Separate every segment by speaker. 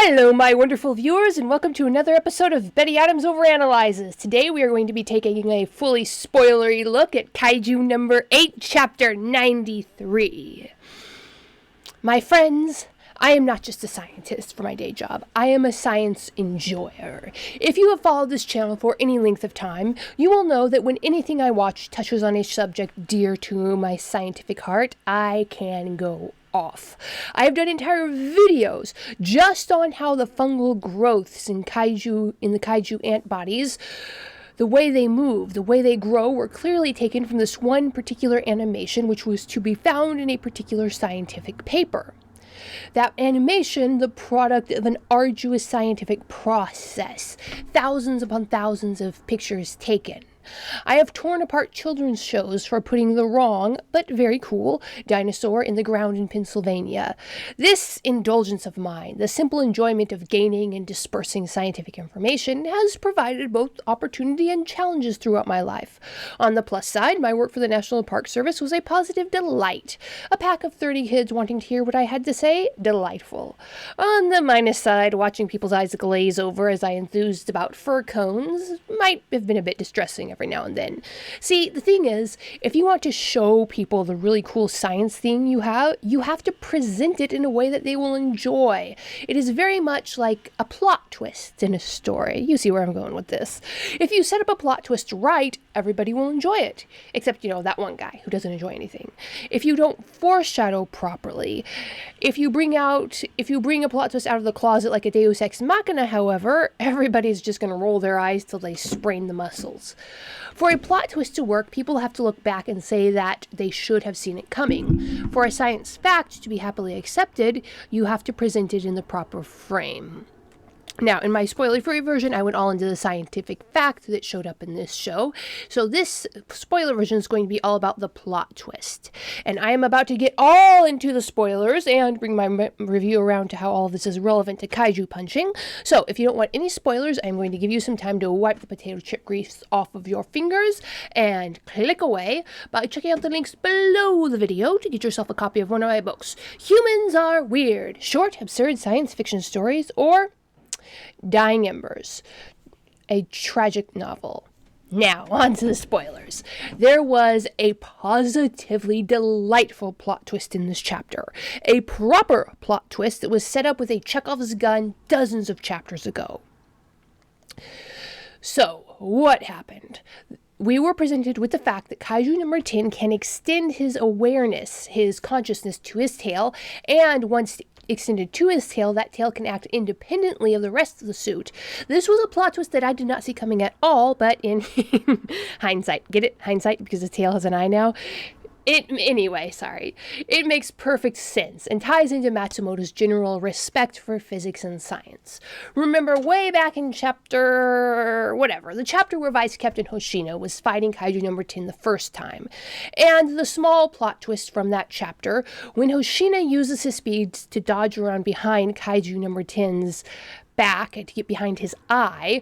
Speaker 1: Hello, my wonderful viewers, and welcome to another episode of Betty Adams Overanalyzes. Today we are going to be taking a fully spoilery look at Kaiju number 8, chapter 93. My friends, I am not just a scientist for my day job. I am a science enjoyer. If you have followed this channel for any length of time, you will know that when anything I watch touches on a subject dear to my scientific heart, I can go off. I have done entire videos just on how the fungal growths in the kaiju ant bodies, the way they move, the way they grow, were clearly taken from this one particular animation, which was to be found in a particular scientific paper. That animation, the product of an arduous scientific process, thousands upon thousands of pictures taken. I have torn apart children's shows for putting the wrong, but very cool, dinosaur in the ground in Pennsylvania. This indulgence of mine, the simple enjoyment of gaining and dispersing scientific information, has provided both opportunity and challenges throughout my life. On the plus side, my work for the National Park Service was a positive delight. A pack of 30 kids wanting to hear what I had to say? Delightful. On the minus side, watching people's eyes glaze over as I enthused about fir cones might have been a bit distressing every now and then. See, the thing is, if you want to show people the really cool science thing you have to present it in a way that they will enjoy. It is very much like a plot twist in a story. You see where I'm going with this. If you set up a plot twist right, everybody will enjoy it. Except, that one guy who doesn't enjoy anything. If you don't foreshadow properly, if you bring a plot twist out of the closet like a Deus Ex Machina, however, everybody's just going to roll their eyes till they sprain the muscles. For a plot twist to work, people have to look back and say that they should have seen it coming. For a science fact to be happily accepted, you have to present it in the proper frame. Now, in my spoiler-free version, I went all into the scientific fact that showed up in this show. So this spoiler version is going to be all about the plot twist. And I am about to get all into the spoilers and bring my review around to how all of this is relevant to kaiju punching. So if you don't want any spoilers, I'm going to give you some time to wipe the potato chip grease off of your fingers and click away by checking out the links below the video to get yourself a copy of one of my books, Humans Are Weird, Short, Absurd Science Fiction Stories, or Dying Embers, a tragic novel. Now, on to the spoilers. There was a positively delightful plot twist in this chapter. A proper plot twist that was set up with a Chekhov's gun dozens of chapters ago. So, what happened? We were presented with the fact that Kaiju number 10 can extend his awareness, his consciousness, to his tail, and once extended to his tail, that tail can act independently of the rest of the suit. This was a plot twist that I did not see coming at all, but in hindsight, get it? Hindsight, because his tail has an eye now? It makes perfect sense and ties into Matsumoto's general respect for physics and science. Remember way back in the chapter where Vice Captain Hoshino was fighting Kaiju number 10 the first time. And the small plot twist from that chapter, when Hoshino uses his speed to dodge around behind Kaiju number 10's back and to get behind his eye,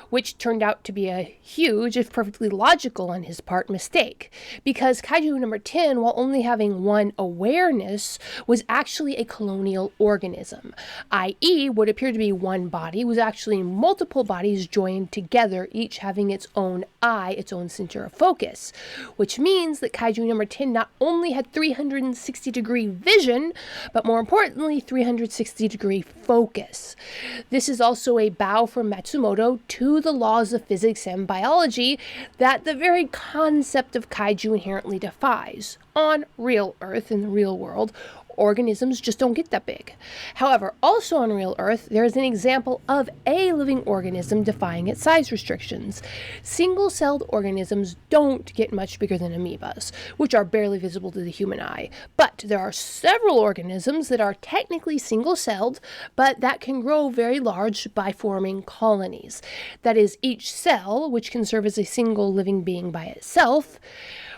Speaker 1: which turned out to be a huge, if perfectly logical on his part, mistake. Because Kaiju number 10, while only having one awareness, was actually a colonial organism, i.e. what appeared to be one body was actually multiple bodies joined together, each having its own eye, its own center of focus. Which means that Kaiju number 10 not only had 360-degree vision, but more importantly, 360-degree focus. This is also a bow from Matsumoto to the laws of physics and biology that the very concept of kaiju inherently defies. On real Earth, in the real world, organisms just don't get that big. However, also on real Earth, there is an example of a living organism defying its size restrictions. Single-celled organisms don't get much bigger than amoebas, which are barely visible to the human eye. But there are several organisms that are technically single-celled, but that can grow very large by forming colonies. That is, each cell, which can serve as a single living being by itself,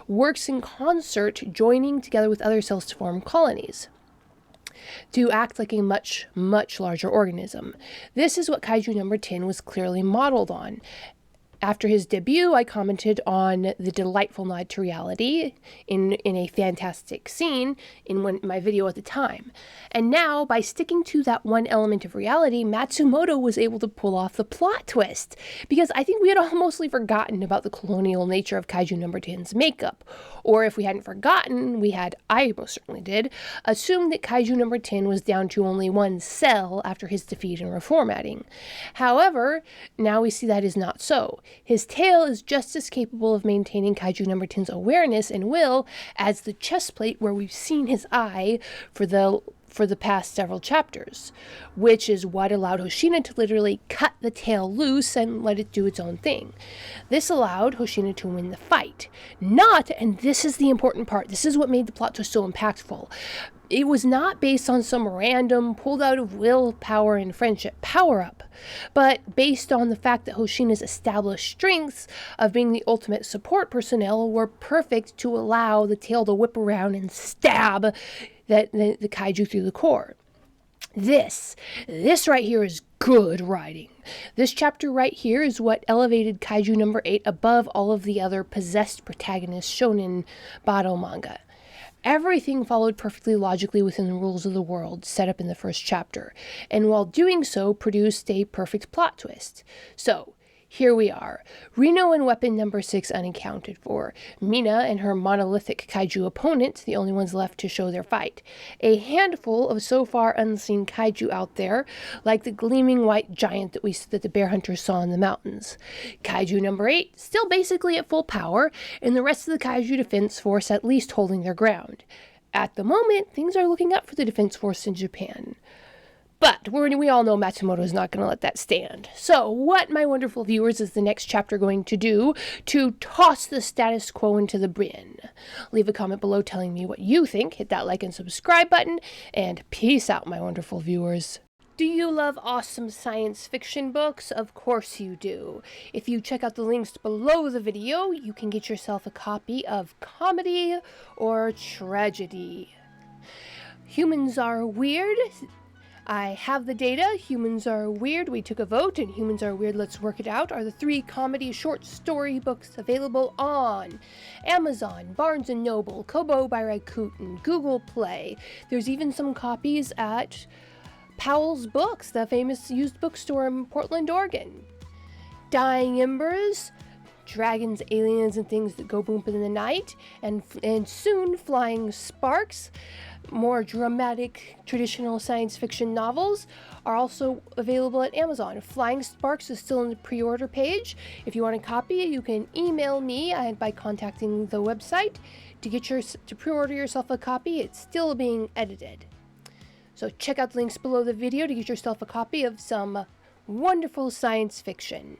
Speaker 1: works in concert, joining together with other cells to form colonies, to act like a much, much larger organism. This is what Kaiju number 10 was clearly modeled on. After his debut, I commented on the delightful nod to reality in a fantastic scene in my video at the time. And now, by sticking to that one element of reality, Matsumoto was able to pull off the plot twist. Because I think we had all mostly forgotten about the colonial nature of Kaiju number 10's makeup. Or if we hadn't forgotten, I most certainly did, assumed that Kaiju number 10 was down to only one cell after his defeat and reformatting. However, now we see that is not so. His tail is just as capable of maintaining Kaiju number 10's awareness and will as the chest plate where we've seen his eye for the past several chapters, which is what allowed Hoshina to literally cut the tail loose and let it do its own thing. This allowed Hoshina to win the fight. And this is the important part, this is what made the plot twist so impactful. It was not based on some random, pulled out of willpower and friendship power-up, but based on the fact that Hoshina's established strengths of being the ultimate support personnel were perfect to allow the tail to whip around and stab the kaiju through the core. This right here is good writing. This chapter right here is what elevated Kaiju number 8 above all of the other possessed protagonists shown in Battle manga. Everything followed perfectly logically within the rules of the world set up in the first chapter, and while doing so produced a perfect plot twist. So, here we are. Reno and weapon number 6 unaccounted for. Mina and her monolithic kaiju opponent, the only ones left to show their fight. A handful of so far unseen kaiju out there, like the gleaming white giant that the bear hunters saw in the mountains. Kaiju number 8, still basically at full power, and the rest of the kaiju defense force at least holding their ground. At the moment, things are looking up for the defense force in Japan. But we all know Matsumoto is not going to let that stand. So what, my wonderful viewers, is the next chapter going to do to toss the status quo into the bin? Leave a comment below telling me what you think. Hit that like and subscribe button. And peace out, my wonderful viewers. Do you love awesome science fiction books? Of course you do. If you check out the links below the video, you can get yourself a copy of Comedy or Tragedy. Humans Are Weird. I have the data. Humans Are Weird, We Took a Vote, and Humans Are Weird, Let's Work It Out are the 3 comedy short story books available on Amazon, Barnes & Noble, Kobo by Rakuten, Google Play. There's even some copies at Powell's Books, the famous used bookstore in Portland, Oregon. Dying Embers, dragons, aliens, and things that go boom in the night, and soon Flying Sparks. More dramatic, traditional science fiction novels are also available at Amazon. Flying Sparks is still in the pre-order page. If you want a copy, you can email me by contacting the website to pre-order yourself a copy. It's still being edited. So check out the links below the video to get yourself a copy of some wonderful science fiction.